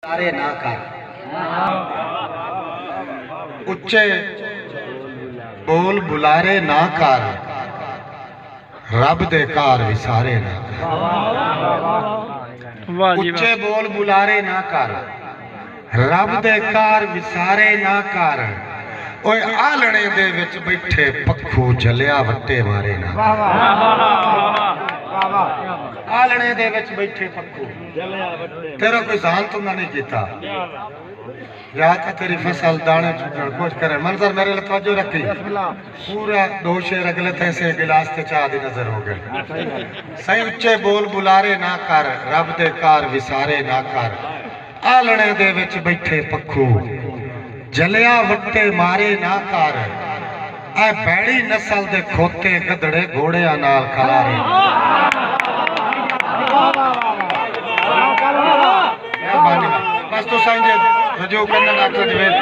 सारे ना कर उच्चे बोल बुलारे ना कर रब दे कार विसारे ना कर। उच्चे बोल बुलारे ना कर रब दे कार विसारे ना कर। ओए आलणे दे विच बैठे पक्खू जलिया वट्टे मारे ना। आलणे दे विच बैठे पक्खू तेरा कोई जान तुमने नहीं किया या तो तेरी फसल दाने चुकन कुछ करे। मंजर मेरे लिए तवज्जो रखी पूरा दो शेर अगले तैसे गिलास ते चाह दी नजर हो गए। सही उच्चे बोल बुलारे ना कर रब दे कार विसारे ना कर। आलणे दे विच बैठे पक्खू जलिया वट्टे मारे ना कर। ऐ बैड़ी नस्ल दे खोते गधड़े घोड़िया नाल खलारे। बस तो साईं रजू करना डॉक्टर जवेद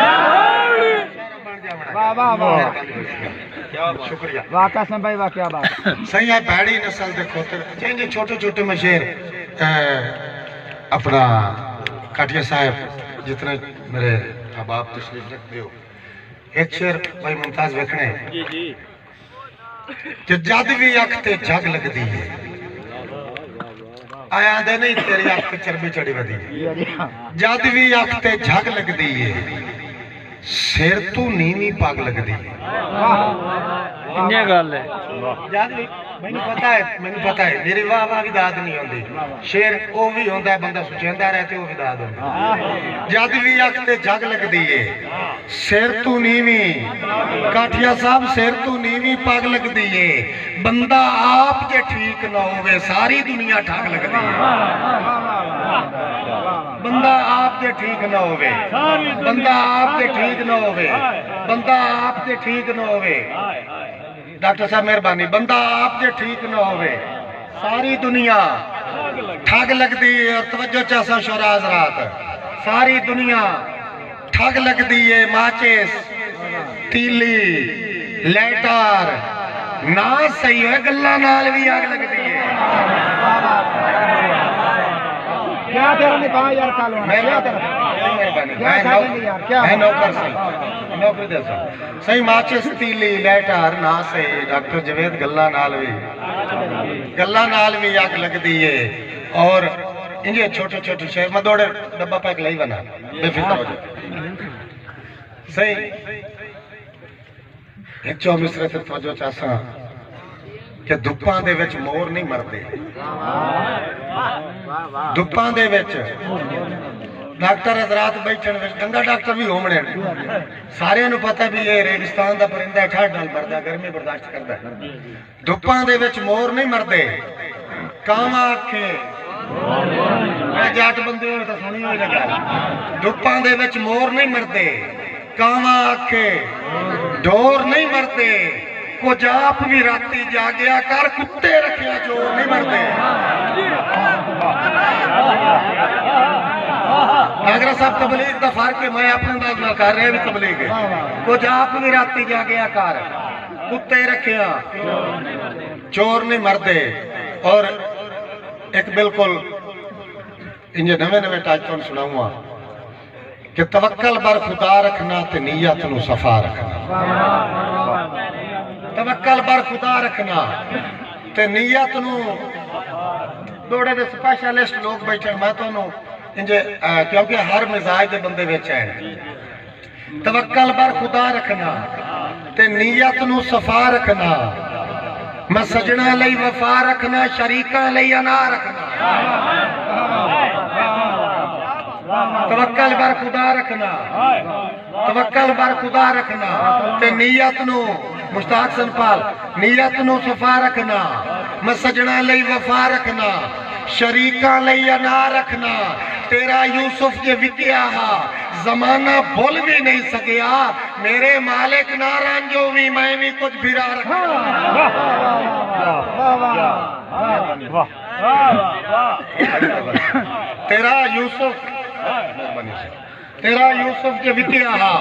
शुक्रिया वाह कसम भाई वाह क्या बात सही है। बैड़ी नस्ल दे खोते चाहिए छोटे छोटे मशेर अपना काटिया साहब जितने मेरे अहबाब तशरीफ रखते हो एक शेर भाई मुमताज वेखने कि जद भी अख ते जग लगदी है आया दे नहीं तेरी अख ते चर्बी चढ़ी वधी। जद भी अख ते जग लगदी है सिर तू नीवी पग लगदी है। इन्ने गल है जद भी मैनू पता है मेरी वाह वाह भी दाद नहीं होंदी। शेर वो भी होंदा है बंदा सुचेंदा रहे ते वो भी दाद होंदा। जद भी अख ते जग लगदी है सिर तू नीवी काठिया साहब सिर तू नीवी पग लगदी है। बंदा आप जे ठीक ना होवे सारी दुनिया ठग लगदी है। बंदा आप जे ठीक ना होवे बंदा आप जे ठीक ना होवे बंदा आप जे ठीक ना होवे डॉक्टर साहब मेहरबानी बंदा आप जे ठीक ना होवे सारी दुनिया ठग लगदी है। और तवज्जो चासा शोराज रात सारी दुनिया ठग लगदी है। माचिस तीली लैटर ना सही है गल्ला नाल भी आग लगदी है। क्या तेरा नहीं कहा यार कालो मैं नौकर नौकरी दे सही माचिस तीली लैटर ना सही डॉक्टर जवेद गल्ला नाल भी आग लगदी है। और इंजे छोटे छोटे शहर में दौड़े डब्बा पैक लाई बना बेफिक्र हो जाए सही एक चो मिसरे ते तवज्जो चासा कि धुप्पां दे विच मोर नहीं मरदे। धुप्पां दे विच डॉक्टर हजरात बैठन गंगा डॉक्टर भी होमने सारे नूं पता भी ये रेगिस्तान दा परिंदा ठंड नाल मरदा गर्मी बर्दाश्त करदा। धुप्पां दे विच मोर नहीं मरदे कावा आखे मैं जट बंदे हो तो सुनी होई गल। धुप्पां दे विच मोर नहीं मरदे कावा आखे डोर नहीं मरदे। कुछ आप भी राती जागया कर कुत्ते रखिया चोर नहीं मरदे। नागरा साहब तबलीग का फर्क है मैं अपने अंदाज में कर रहा भी तबलीग है। कुछ आप भी राती जागया कर कुत्ते रखिया चोर नहीं मरदे। और एक बिल्कुल इंजे नवे नवे टाइप तो सुनाऊंगा कि तवक्कल बर खुदा रखना ते नीयत नू सफा रखना। तवक्कल बर खुदा रखना ते नीयत नू दौड़े दे स्पेशलिस्ट लोग बैठे मैं तो इंजे क्योंकि हर मिजाज के बंदे विच है। तवक्कल बर खुदा रखना ते नीयत नू सफा रखना। मैं सजना लई वफा रखना शरीका लई अना रखना। तवक्कल बर खुदा रखना तवक्कल बर खुदा रखना ते नीयत नू मुश्ताक सनपाल नीयत नू सफा रखना। मैं सजना लई वफा रखना शरीका लई अना रखना। तेरा यूसुफ जे विकिया हा जमाना भूल भी नहीं सकिया मेरे मालिक ना रांझो भी मैं भी कुछ भिरा रखना। तेरा यूसुफ के विकिया हा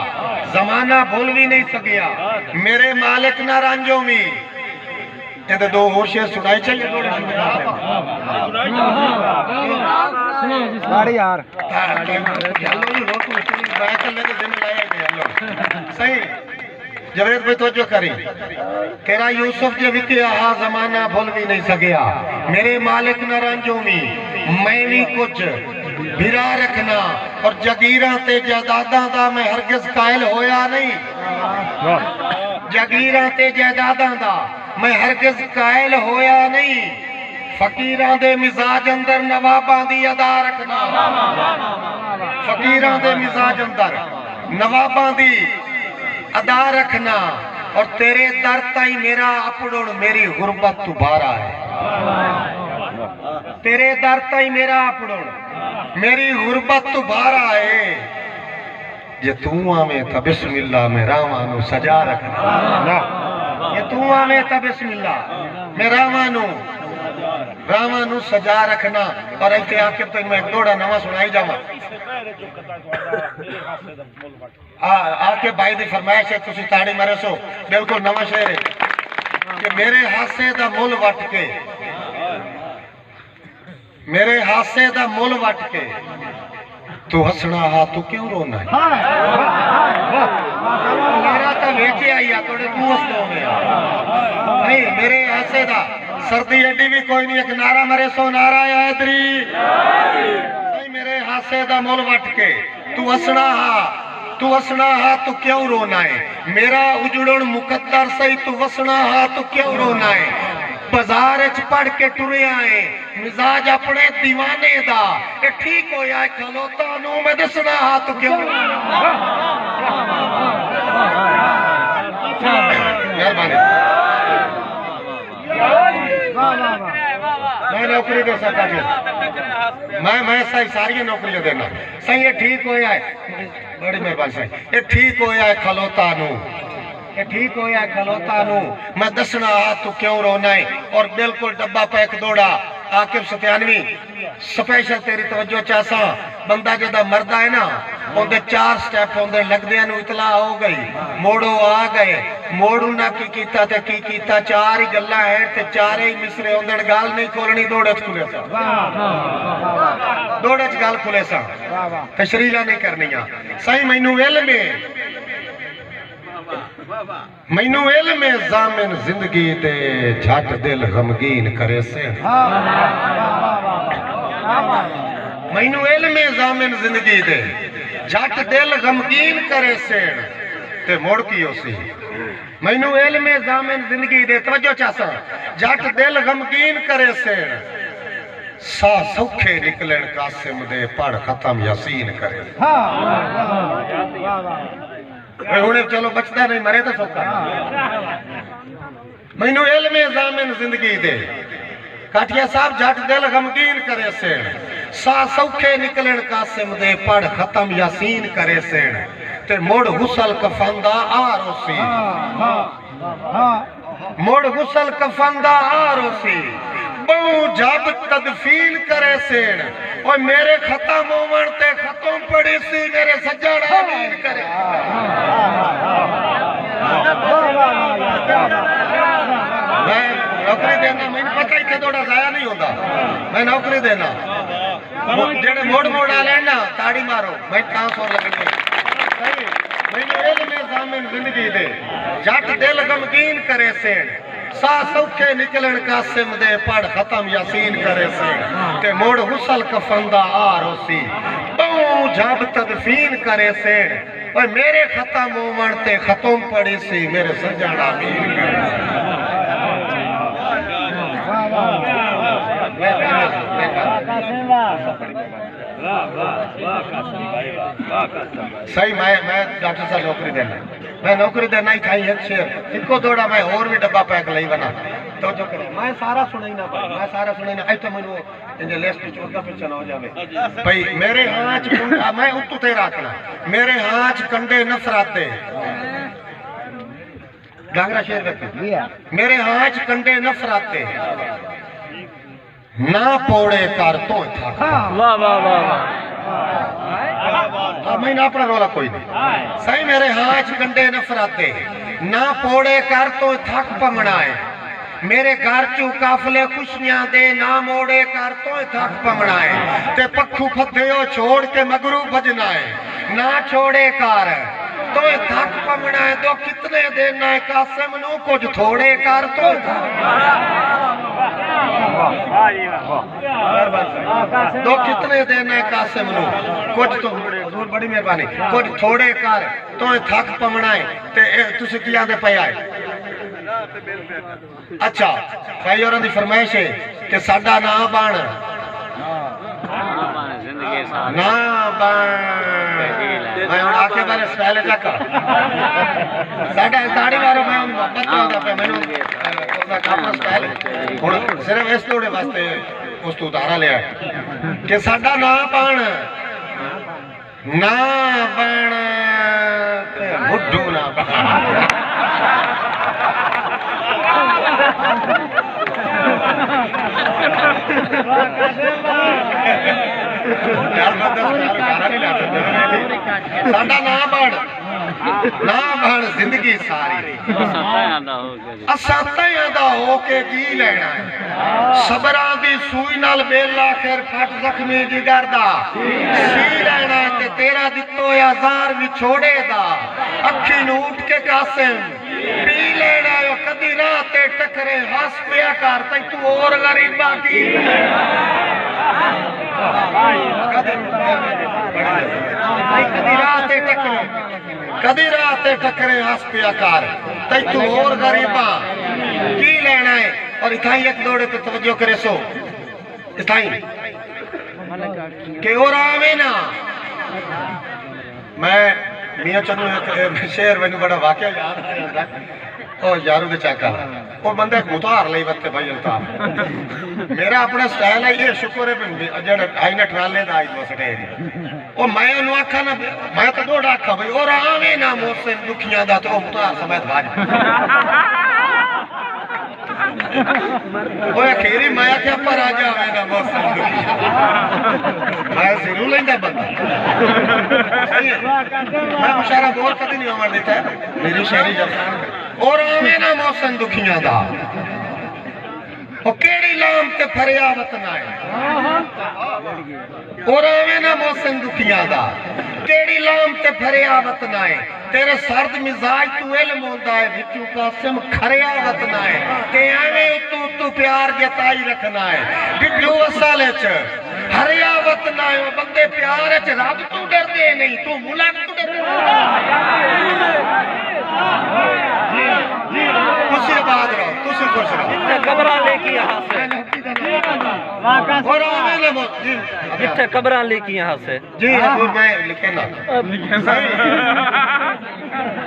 जमाना भूल भी नहीं सकिया मेरे मालिक ना रांझो भी ਇਹਦੇ ਦੋ ਹੋਰ ਸ਼ੇਰ ਸੁਣਾਈ चाहिए थोड़े साढ़े यार सही जवेद भाई तो जो करी तेरा यूसुफ जे विके आहा जमाना भूल भी नहीं सकिया मेरे मालिक न रंजोमी मैं भी कुछ बिरा रखना और जगीरा ते जायदादा दा मैं हरगिज कायल होया नहीं जगीरा ते जायदादा दा मैं हरगिज कायल होया नहीं फकीरां दे मिजाज अंदर नवाबां दी अदा रखना फकीरां दे मिजाज अंदर नवाबां दी अदा रखना और तेरे दर ताई मेरा अपड़ुण मेरी गुरबत तू भारा है तेरे दर ताई मेरा अपड़ुण मेरी गुरबत तू भारा है जे तू आवे तो बिस्मिल्लाह में रावानू सजा रखना ये तू आवे तो बिस्मिल्लाह में रावानू सजा रखना और ऐसे आके तो मैं एक दौड़ा नवा सुनाई जावा आके भाई दी फरमाइश है तुसी ताड़ी मारे सो बिल्कुल नवा शेर है कि मेरे हासे दा मुल वट के मेरे हासे दा मुल वट के तू हसना हा तू क्यों रोना है मेरा तो वेचे आई आ थोड़े तू हसना नहीं मेरे हासे दा सर्दी एडी भी कोई नहीं एक नारा मरे सो नारा हैदरी नहीं मेरे हासे दा मुल वट के तू हसना हा तू क्यों रोना है मेरा उजड़न मुकद्दर सही तू वसना हा तू क्यों रोना है बाजार च पढ़ के टुरे आए मिजाज अपने दीवाने दा ये ठीक होया खलोता नू मैं दसना हा तू क्यों मेहरबानी मैं नौकरी दे सकता मैं सही सारी नौकरियां देना सही ये ठीक होया है बड़ी मेहरबानी सही ये ठीक होया है खलोता नू ये ठीक होया है खलोता नू मैं दसना हा तू क्यों रोना है और बिल्कुल डब्बा पैक दौड़ा आकिब सत्यानवी स्पेशल तेरी तवज्जो चासा बंदा जदा मरदा है ना उनके 4 स्टेप होंदे लगदे नु इतला हो गई मोड़ो आ गए मोड़ू ना की कीता ते की कीता 4 ही गल्ला है ते 4 ही मिसरे होंदे गाल नहीं खोलनी दौड़े च खुले सा दौड़े च गाल खुले सा तशरीला नहीं करनिया सही मैनू इल्म में जामिन जिंदगी ते झट दिल गमगीन करे से मैनू इल्म में जामिन जिंदगी दे झट दिल गमगीन करे से ते मुड़ की होसी मैनू इल्म में जामिन जिंदगी दे तवज्जो चासा झट दिल गमगीन करे से सा सौखे निकलन कासिम दे पढ़ खत्म यासीन करे हुणे चलो बचता नहीं मरे तो सौखा मैनू इल्म जामिन जिंदगी दे काठिया साहब झट दिल गमगीन करे सेण सा सौखे निकलन कासिम दे पढ़ खत्म यासीन करे सेण ते मुड़ हुसल कफंदा आ रोसी मुड़ हुसल कफंदा आ रोसी बहु जब तदफीन करे सेण और मेरे खत्म होवन ते खत्म पड़ी सी मेरे सज्जन आमीन करे मैं नौकरी देना मैंने पता ही थोड़ा जाया नहीं होता मैं नौकरी देना जेड़े मोड़ मोड़ आ लेना ताड़ी मारो मैं ट्रांसफर लगनी सही मैंने इल्म जामिन जिंदगी दे जट दिल गमगीन करे सेण सा सौखे निकलन कासिम दे पढ़ खत्म यासीन करे से ते मोड़ हुसल कफंदा आ रोसी बहु जब तदफीन करे से और मेरे खत्म होवन ते खत्म पड़ी सी मेरे सज्जन आमीन करे सही मैं डॉक्टर साहब नौकरी देना मैं नौकरी देना ही खाई एक शेर इनको दौड़ा मैं और भी डब्बा पैक लई बना तो जो करे मैं सारा सुनाई ना भाई मैं सारा सुनाई ना ऐ तो मैंने इंजे लिस्ट चोका पिछन हो जावे भाई मेरे हाथ मैं उत्तू ते रखना मेरे हाथ कंडे नफराते डांगरा शेर व्यक्ति मेरे हाथ कंडे नफराते ना पौड़े कर तो था वाह वाह वाह मैं ना अपना रोला कोई नहीं सही मेरे हाथ कंडे नफराते ना पौड़े कर तो थक पमना है मेरे घर चू काफले खुशियां दे ना मोड़े कर तो थक पमना है ते पक्खू फते छोड़ के मगरू भजना है ना छोड़े कर तो थक पमना है तो कितने देना है कासिम नू कुछ थोड़े कर तो कितने देना है कासिम नू कुछ तो बड़ी मेहरबानी कुछ थोड़े कर तो थक पमना है ते तुसी की आंदे पे आए अच्छा भाई और दी फरमाइश है कि साडा ना बन ना बन मैं हुण आके बारे स्टाइल चक साडा ताड़ी मारो मैं मोहब्बत होंदा पे मैनू उसदा काम स्टाइल हुण सिर्फ इस थोड़े वास्ते उस तो उतारा लिया कि साडा ना बन ते मुड्ढू ना बन साडा ना बन जिंदगी सारी असां हो के जी लेना है सबरां दी सूई नाल बेला खैर फट जख्मी जिगर दा सी लेना है ते तेरा दित्तो हजार विछोड़े दा अखी नूं उठ के कासिम पी लेना है कदी राह ते टकरे हस पिया कर तै तू और गरीबा की कदी राह ते टकरे हस पिया कर तै तू और गरीबा की लेना है और इथाई एक दौड़े तो तवज्जो करे सो इथाई के और आवे ना मैं मियां चन्नू एक शेर मैनू बड़ा वाकया याद आ जाता ओ यारू दे चाका ओ बंदे उतार लई वत्ते भाई अल्ताफ मेरा अपना स्टाइल है ये शुक्र है जेड़ा आई ना ट्राले दा आई वसटे ओ मैं नु आखा ना मैं तो डोड़ा आखा भाई और आवे ना मोसे दुखियां दा तो उतार समेत बाज ओए खेरी माया के पर आ जावे ना मोसे मैं सिरू लेंदा बंदा सही है मैं मुशारा बोल कदी नहीं उमर देता मेरी शायरी जब और आवे ना मौसम दुखियां दा ओ केड़ी लाम ते फरिया वतना है और आवे ना मौसम दुखियां दा केड़ी लाम ते फरिया वतना है तेरे सर्द मिजाज तू इल्म होंदा है विचू कासिम खरिया वतना है ते एवें तू प्यार जताई रखना है बिड्डू असल च हरिया वतना है ओ बंदे प्यार च रब तू डरदे नहीं तू मुलाक तू डरदे खुशी आबाद रहो खुशी खुश रहो कब्र लेके यहाँ से जिथे कब्र लेके यहाँ से जी हजूर मैं लिखे ना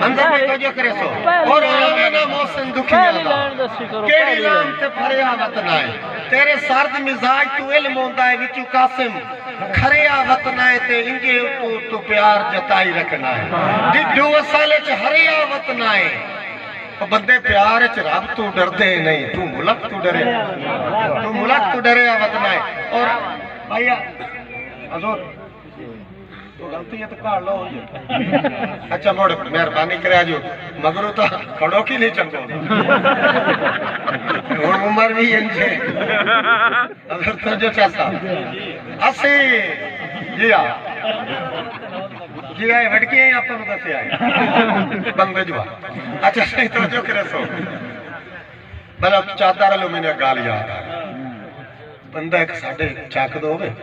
अंदर में तो जो करे सो और आवे ना मौसम दुखियां दा केड़ी लाम ते फरिया वतना है तेरे सर्द मिजाज तू इल्म होंदा है विचू कासिम खरिया वतना है ते इंजे तू प्यार जताई रखना है जिड्डू असल च हरिया वतना है बंदे प्यार च रब तू डरदे नहीं तू मुल्क तू डरे वतना है और भैया हजूर तो गलती है तो काट लो अच्छा मोड़ मेहरबानी करे जो मगरू तो खड़ो की नहीं चंगो हुण उम्र भी इनसे अगर तो जो चाहता असी जी आ जी आए वटकी हैं आप लोग दसे आए बंदे जुआ अच्छा सही तो जो करे सो भला चादर लो मैंने गाल याद आ बंदा एक साडे चक दो वे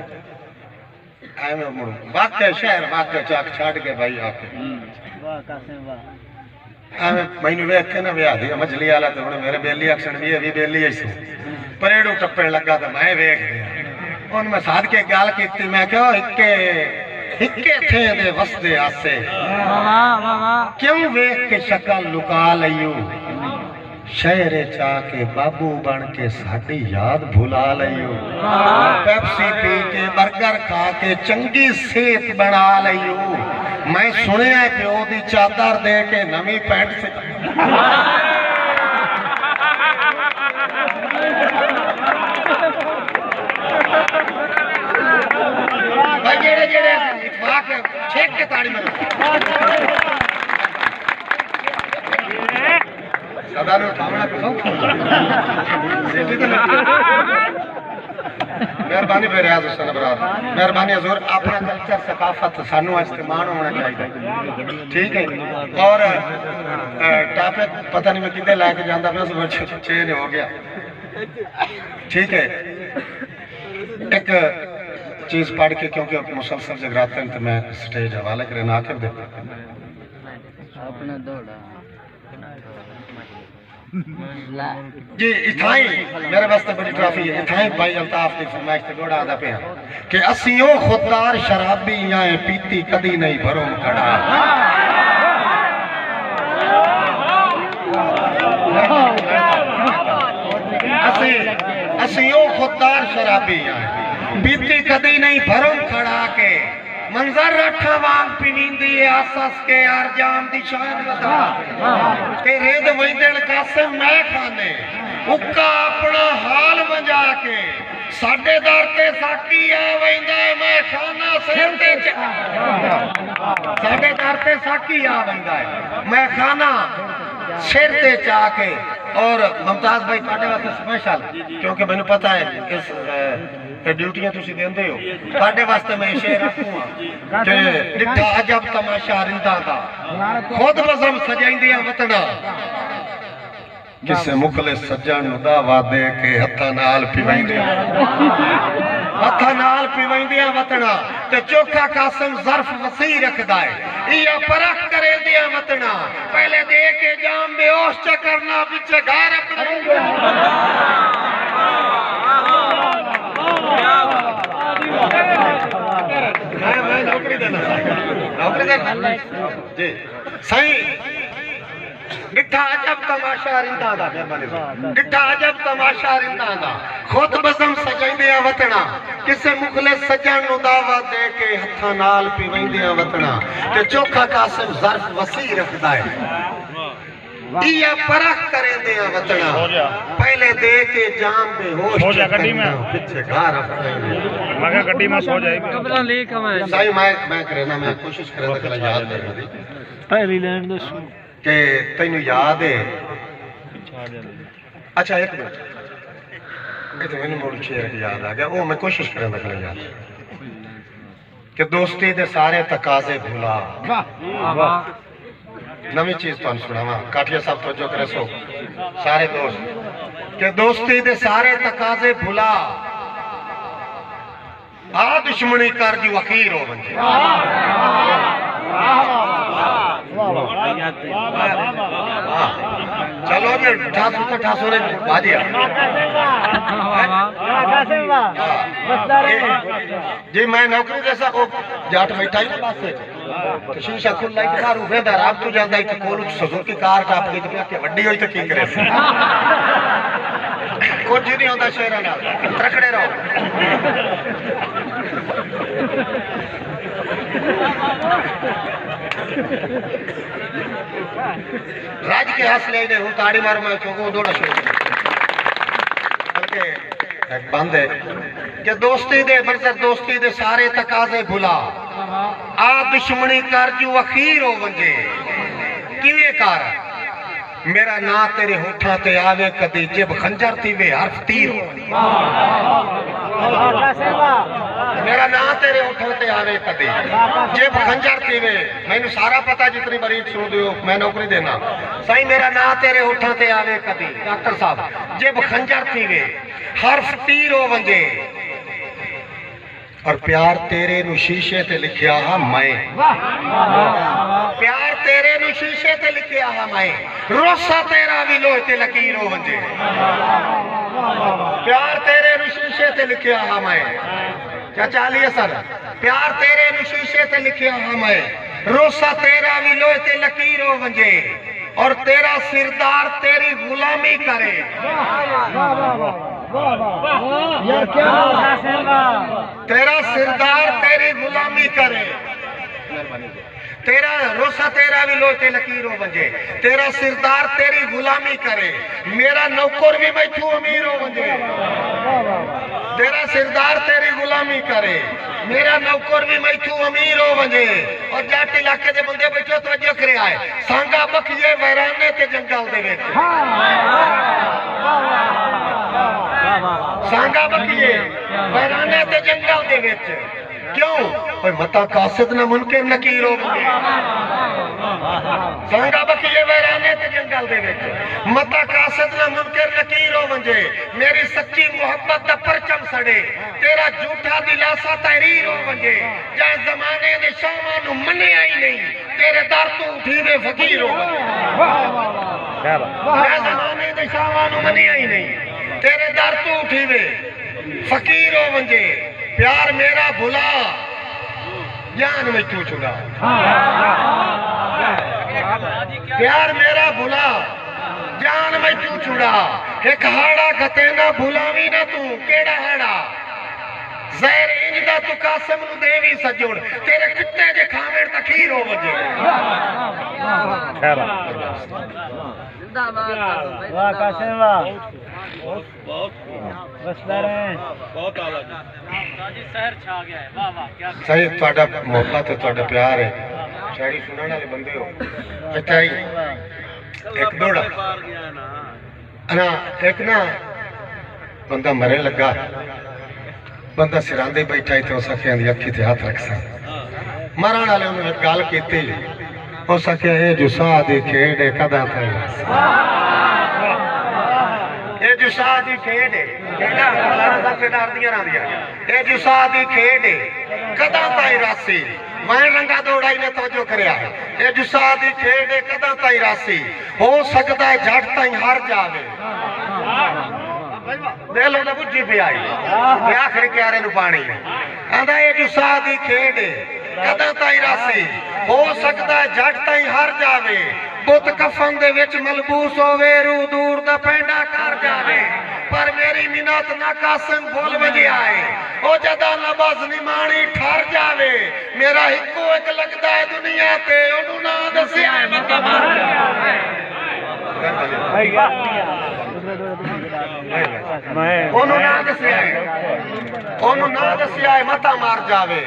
एवें मुड़ वाकई शहर वाकई चक छड़ के भाई आके वाह कासिम वाह एवें मैनू वेख के ना विआह दी मछली वाला तो हुण मेरे बेली अक्सण भी अभी बेली ही सी परेड़ू टप्पण लगा तो मैं वेख लिया हुण मैं साध के गाल कीती मैं कहो हिक्के थे दे वसदे आसे क्यों वेख के शक्ल लुका लईयो शहरे चा के बाबू बन के साडी याद भुला लईयो पेप्सी पी के बर्गर खा के चंगी सेहत बना लईयो मैं सुनिया प्यो दी चादर दे के नवी पैंट से भाई जेड़े जेड़े इतफाक छेक के ताड़ी मारो सदा ने उठावना को सौखा मेहरबानी पे रियाज हुसैन बराद मेहरबानी हजूर अपना कल्चर सकाफत सानू इस्तेमाल होना चाहिए ठीक है और टॉपिक पता नहीं मैं कितने लाके जाता मैं सुबह चेंज हो गया ठीक है एक चीज पढ़ के क्योंकि मुसलसल जगराते हैं तो मैं स्टेज हवाले करे ना आखिर देता अपना दौड़ा जी इथाई मेरे वास्ते बड़ी ट्रॉफी है इथाई भाई अल्ताफ की फरमाइश ते घोड़ा आदा पे कि असियो खुदार शराबी आए पीती कदी नहीं भरों कड़ा असियो खुदार शराबी आए पीती कदी नहीं भरों खड़ा के मंजर रखा वांग पिनींदी आसस के यार जाम दी शान बता ते रेद वैदल कासिम मैं खाने उक्का अपना हाल बजा के साडे दर ते साकी आ वैंदा मैं खाना सिर ते साडे दर ते साकी आ वैंदा मैं खाना सिर ते चा के और मुमताज भाई ਤੁਹਾਡੇ ਵਾਸਤੇ स्पेशल क्योंकि मैंने पता है इस ड्यूटियां तुसी देंदे हो ਤੁਹਾਡੇ वास्ते मैं शेर रखूंगा कि डिठा अजब तमाशा रिंदा दा खुद बज़म सजाइंदियां वतना किसे मुखले सज्जन नु दावा दे के हत्था नाल पिवैंदियां वतना ते चोखा कासिम ज़र्फ वसी रखदा है इया परख करे दिया वतना पहले दे के जाम बेहोश च करना पीछे घर अपने मैं नौकरी देना जी सही डिठा अजब तमाशा रिंदा दा डिठा अजब तमाशा रिंदा दा खुद बज़म सजाइंदियां वतना किसे मुखले सजन नु दावा दे के हत्था नाल पिवैंदियां वतना ते चोखा कासिम ज़र्फ वसी रखदा है इया परख करेंदियां वतना पहले दे के जाम बेहोश हो जा गड्डी में पीछे घर अपने मगर गड्डी में सो जाएगी कबला लेक मैं सही मैं करना मैं कोशिश करदा कला याद करना दी पहली लैंड दे के तैनू याद है अच्छा एक मिनट ये तो मैंने मोड़ शेर याद आ गया वो मैं कोशिश करना कला याद कि दोस्ती दे सारे तकाजे भुला नवी चीज तो सुनावा काठिया साहब तो जो करे सो सारे दोस्त के दोस्ती दे सारे तकाजे भुला आ दुश्मनी कर जी वकीर हो बंदे चलो जी ठासू तो ठासू ने बाजिया जी मैं नौकरी जैसा को जाट बैठा ही बस तो शीशा खुला ही कार उभेदार आप तो जांदा ही कोल सुजुकी कार टाप गई तो क्या वड्डी होई तो की करे कुछ नहीं होता शेरा नाल रखड़े रहो राज के हौसले ने हूं ताड़ी मार मैं चोको दौड़ा शुरू बल्कि एक बंद है कि दोस्ती दे मंजर दोस्ती दे सारे तकाजे भुला आ दुश्मनी कर जू अखीर हो वंजे किवे कर मेरा ना तेरे होठा ते आवे कदी जिब खंजर थी वे हर्फ तीर मेरा ना तेरे होठा ते आवे कदी जिब खंजर थी वे मैंने सारा पता जितनी बारीक सुन दियो मैं नौकरी देना सही मेरा ना तेरे होठा ते आवे कदी डॉक्टर साहब जिब खंजर थी वे हर्फ तीर हो वंजे और प्यार तेरे नु शीशे ते लिखिया हा मैं प्यार तेरे नु शीशे ते लिखिया हा मैं रोसा तेरा भी लोहे ते लकीर हो वंजे प्यार तेरे नु शीशे ते लिखिया हा मैं क्या चालिए सर प्यार तेरे नु शीशे ते लिखिया हा मैं रोसा तेरा भी लोहे ते लकीर हो वंजे और तेरा सिरदार तेरी गुलामी करे यार क्या तेरा सिरदार तेरी गुलामी करे तेरा रोसा तेरा भी लोटे लकीर हो बंजे तेरा सिरदार तेरी गुलामी करे मेरा नौकर भी बैठू अमीर हो बंजे तेरा सिरदार तेरी गुलामी करे मेरा नौकर भी मैथू अमीर हो वजे और जट इलाके दे बंदे बैठे तवज्जो करे आए सांगा बखिए वैराने ते जंगल दे विच सांगा बखिए वैराने ते जंगल दे विच क्यों ओए मता कासिद ना मुनकर नकीर हो वजे सांगा बखिए वैराने ते जंगल दे विच मता कासिद ना मुनकर नकीर हो वजे मेरी सच्ची मोहब्बत दा परचम सड़े तेरा झूठा दिलासा तहरीर हो वजे जा जमाने दे शामां नु मन्निया ही नहीं तेरे दर तो उठी वे फकीर हो वजे क्या बात जा जमाने दे शामां नु मन्निया ही नहीं तेरे दर तो उठी वे फकीर हो वजे प्यार मेरा भुला जान में तू चुना प्यार मेरा भुला जान में तू चुड़ा एक हाड़ा गतेना भुलावी ना तू केड़ा हाड़ा ज़हर इंज दा तू कासिम नु देवी सजोड़ तेरे कुत्ते जे खावेड़ तखीर हो वजे जिंदाबाद वाह कासिम वाह बहुत बहुत आला जी शहर छा गया है वाह वाह क्या सही ਤੁਹਾਡਾ मोहब्बत है ਤੁਹਾਡਾ प्यार है शायरी सुनने वाले बंदे हो अच्छा ही एक दौड़ा ना एक ना बंदा मरे लगा बंदा सिरांदे बैठा ही तो सखियां दी अखी ते हाथ रख सा मरण वाले उन्हें एक गल कीती हो सके ये जुसा दी खेड कदा था ये जुसा दी खेड केड़ा लाना सरदार दियां रांदियां ये जुसा दी खेड कदा ताई रासी वैन रंगा दौड़ाई ने तवज्जो करया ये जुसा दी खेड कदा ताई रासी हो सकदा है झट ताई हार जावे दिल ओदा बुझी पे आई ते आखिर क्यारे नु पानी आंदा ये जुसा दी खेड कदा ताई रासी हो सकदा है झट ताई हार जावे बुत कफन दे विच मलबूस होवे रू दूर दा पैंडा कर जावे पर मेरी मिन्नत ना कासिम बोल वजे आए ओ जदा नबज निमाणी ठर जावे मेरा इको एक लगदा है दुनिया ते ओनू ना दस्या है मत मार ओनू ना दस्या है ओनू ना दस्या है मत मार जावे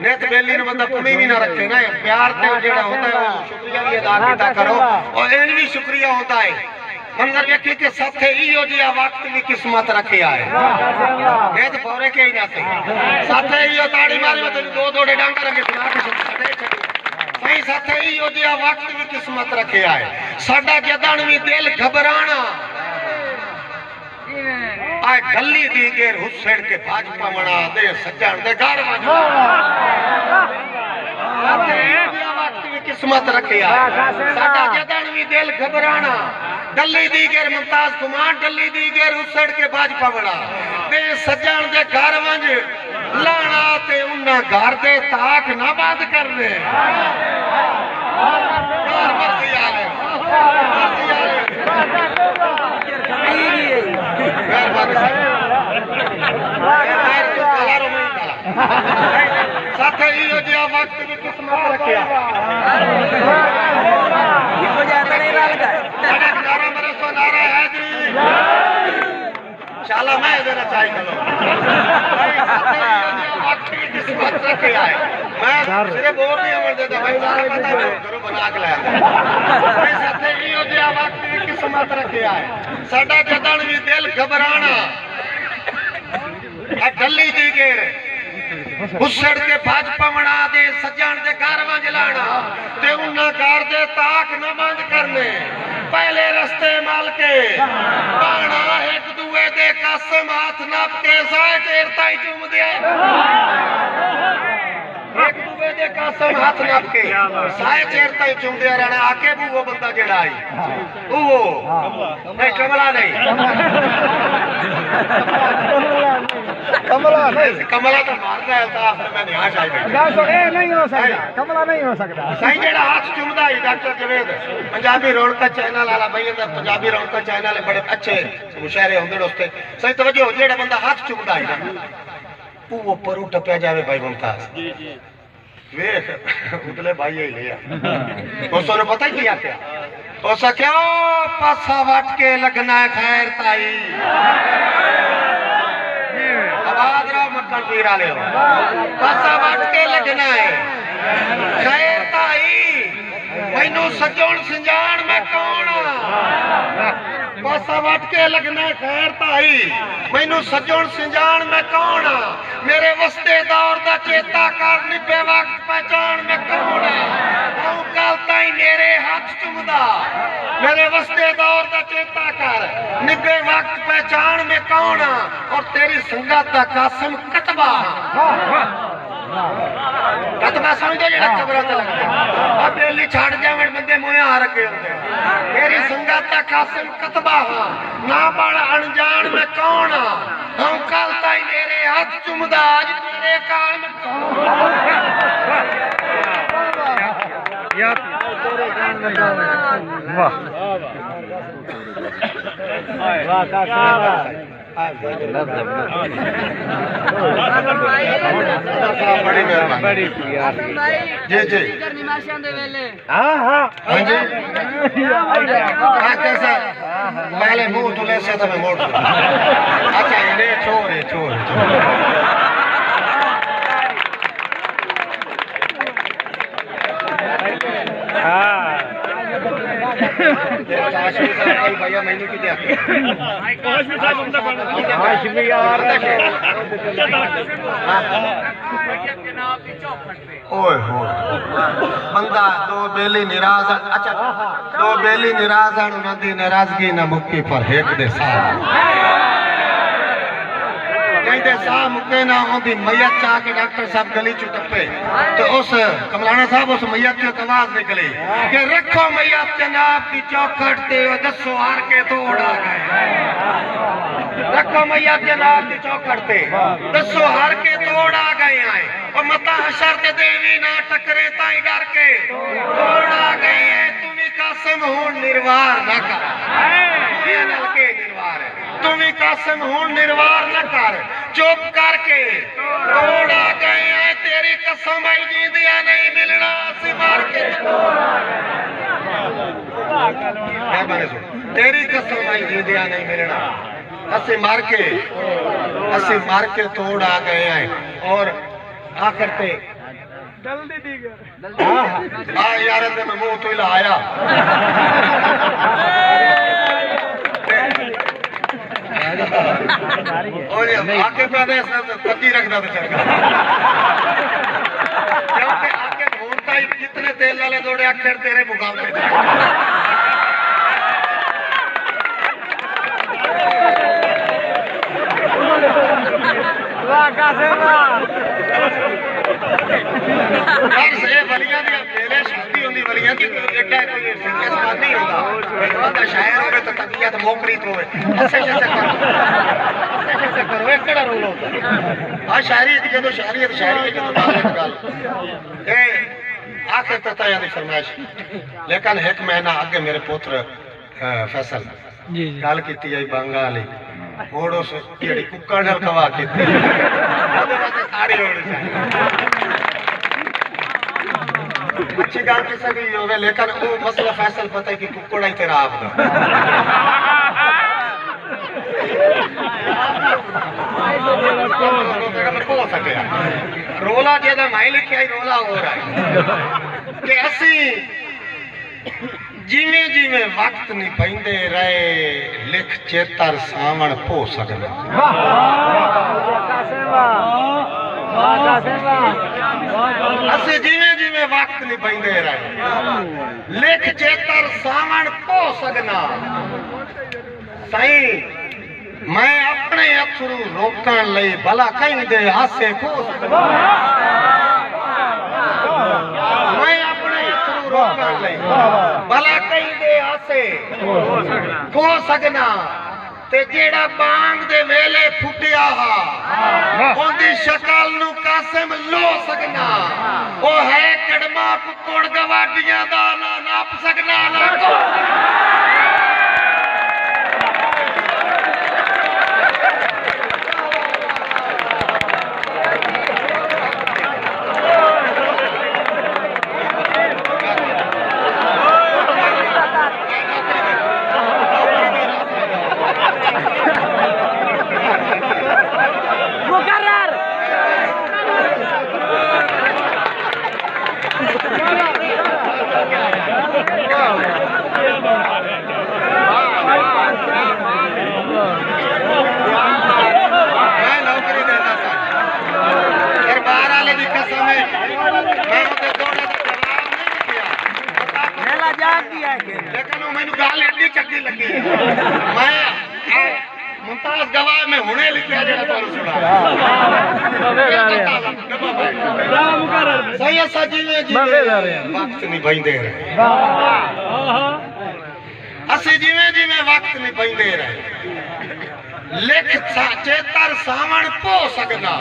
नेत बेली ने बंदा कमी भी ना रखे ना प्यार ते जेड़ा होता है वो शुक्रिया भी अदा कीता करो और एन भी शुक्रिया होता है मंजर व्यक्ति के साथे इयो जिया वक्त भी किस्मत रखे आए नेत पौरे के ही ना सही साथे इयो ताड़ी मारी में दो दोड़े डांगा रखे सुना के सही साथे इयो जिया वक्त भी किस्मत रखे आए साडा जदन भी दिल घबराना आए गली दी गेर हुसैड़ के भाजपा मना दे सज्जन दे घर वज वक्त भी किस्मत रखे साडा जदन भी दिल घबराना गली दी गेर मुमताज कुमार गली दी गेर हुसैड़ के भाजपा मना दे सज्जन दे घर वज लाना ते उन्ना घर दे ताक ना बंद करने मर्जी आले साथे इयो जिया वक्त भी किस्मत रखिया इको जाता नहीं रल गए साडा नारा मेरे सो नारा हैदरी शाला मैं इधर चाय करो साथे इयो जिया वक्त भी किस्मत रखिया मैं सिरे बोर नहीं अमर देता भाई सारा बंदा करो बना के लाया साथे इयो जिया वक्त भी किस्मत रखिया साडा जदन भी दिल घबराना आ गली दी गेर हुसैड़ के भाजपा मना दे सज्जन दे घर वंज लाना ते उन्ना घर दे ताक न बंद करने पहले रस्ते माल के पाना एक दुए दे कासिम हाथ नाप के साए चेर ताई चूम दे एक दुए दे कासिम हाथ नाप के साए चेर ताई चूम दे रहना आके भी वो बंदा जेड़ा आई वो नहीं कमला नहीं कमला नहीं कमला तो मारदा है तो आखिर में यहाँ शायद गाल तो ए नहीं हो सकता कमला नहीं हो सकता सही जेड़ा हाथ चूमदा है डॉक्टर जवेद पंजाबी रौनक चैनल वाला भाई दा पंजाबी रौनक चैनल बड़े अच्छे मुशायरे होंदे दोस्ते सही तवज्जो जेड़ा बंदा हाथ चूमदा है वो पर टपया जावे भाई मुमताज जी जी वेख उतले भाई ही लिया उसने पता ही क्या क्या ओ सक्यो पासा वट के लगना खैर ताई आबाद रहो कणवीर वाले हो पासा वट के लगना है खैर ताई मैनू सजोण संजान मैं कौन पासा वट के लगना खैर ताई मैनू सजोण संजान मैं कौन मेरे वस्ते दौर दा चेता कर निभे वक्त पहचान मैं कौन कल ताई मेरे हाथ चुमदा मेरे वस्ते दौर दा चेता कर निभे वक्त पहचान में कौन और तेरी संगत दा कासिम कतबा कतबा समझो जेड़ा कब्र ते लगदा अब बेली छड़ जावण बंदे मोया हार के होंदे तेरी संगत दा कासिम कतबा ना बड़ा अनजान में कौन हम कल ताई मेरे हाथ चुमदा आज तेरे काल में कौन यार वाह वाह कासिम बड़ी मेहरबानी जी जी हाँ हाँ हाँ जी हाँ कैसा पहले मुंह तुले से तो मैं मोड़ अच्छा ये छोड़ भैया मैनू की दिया ओए हो बंदा दो बेली निराज अच्छा दो बेली निराज उन्होंने नाराजगी न मुक्की पर हेक दे साथ कहते साह मुके ना ओंदी मैयत चाह के डॉक्टर साहब गली चु टप्पे तो उस कमलाना साहब उस मैयत की आवाज निकली कि रखो मैयत जनाब की चौखट ते दसो हार के तोड़ आ गए रखो मैयत जनाब की चौखट ते दसो हार के तोड़ आ गए आए और मता हशर ते देवी ना टकरे ताई डर के तोड़ आ गए हैं तुम्ही कासिम हूं निर्वार न कर ये नल के निर्वार है तुम्ही कासिम हूं निर्वार न कर चुप करके तोड़ आ गए हैं तेरी कसम आई जींदिया नहीं मिलना असि मार के तेरी कसम आई जींदिया नहीं मिलना असि मार के तोड़ आ गए हैं और आखिर पे हाँ यार मैं मुंह तो हिलाया और आके पे कद्दी रखना तो चलगा क्योंकि आके ढूंढता ही कितने तेल वाले दौड़े आखिर तेरे मुकाबले वलियां दी मेले शादी होंदी वलियां दी एडा कोई सीरियस बात नहीं होता बंदा शायर होवे तो तबीयत मोकरी तो होवे ऐसे करो एकड़ा रोल होता आ शायरी जदों शायरी जदों गल ए आखिर तक ताया दी फरमाइश लेकिन एक महीना आगे मेरे पुत्र फैसल गल कीती आई बंगाली मोड़ो से जेड़ी कुक्कड़ नाल कवा कीती ओदे वास्ते ताड़ी होनी चाहिए अच्छी गल किसी की होवे लेकिन वो मसला फैसल पता है कि कुक्कड़ ही तेरा आप दा रोला जेदा मैं लिखिया रोला हो रहा है कि असी जिमें जिमें वक्त नहीं पैंदे रहे लिख चेतर सावण पो सकना असी जिमें जिमें वक्त नहीं पैंदे रहे लिख चेतर सावण पो सकना सही मैं अपने अथरू रोकण लई भला कहीं दे हासे खो सकना मैं अपने अथरू रोकण लई भला कहीं दे हासे खो सकना ते जेड़ा बांग दे वेले फुटिया हा ओंदी शक्ल नु कासिम लो सकना ओ है कड़मा कुकड़ गवाडियां दा ना नाप सकना ना मैं नौकरी देता था दरबार वाले की कसम है मैं उसे दौड़े का जवाब नहीं किया मेला जा किया के लेकिन वो मैंने गाल एडी चंगी लगी मैं मुमताज गवाह में हुणे लिखिया जरा तो सुना सही है सजी में जी वक्त नहीं बंदे रहे असि जिवें जिवें वक्त नहीं बंदे रहे लिख चेतर सावण पो सकदा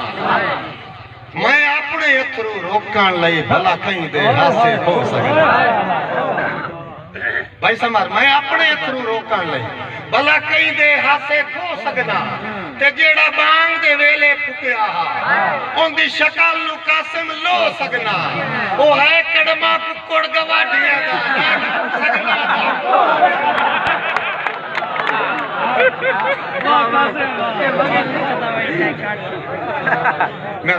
मैं अपने अथरू रोकण लई भला कहीं दे हासे हो सकदा भाई समार मैं अपने अथरू रोकण लई भला कहीं दे हासे खो सकदा ते जेड़ा बांग दे वेले फुकिया हा ओंदी शक्ल नु कासिम लो सकना ओ है कड़मा कुकड़ गवाडिया दा सकना मैं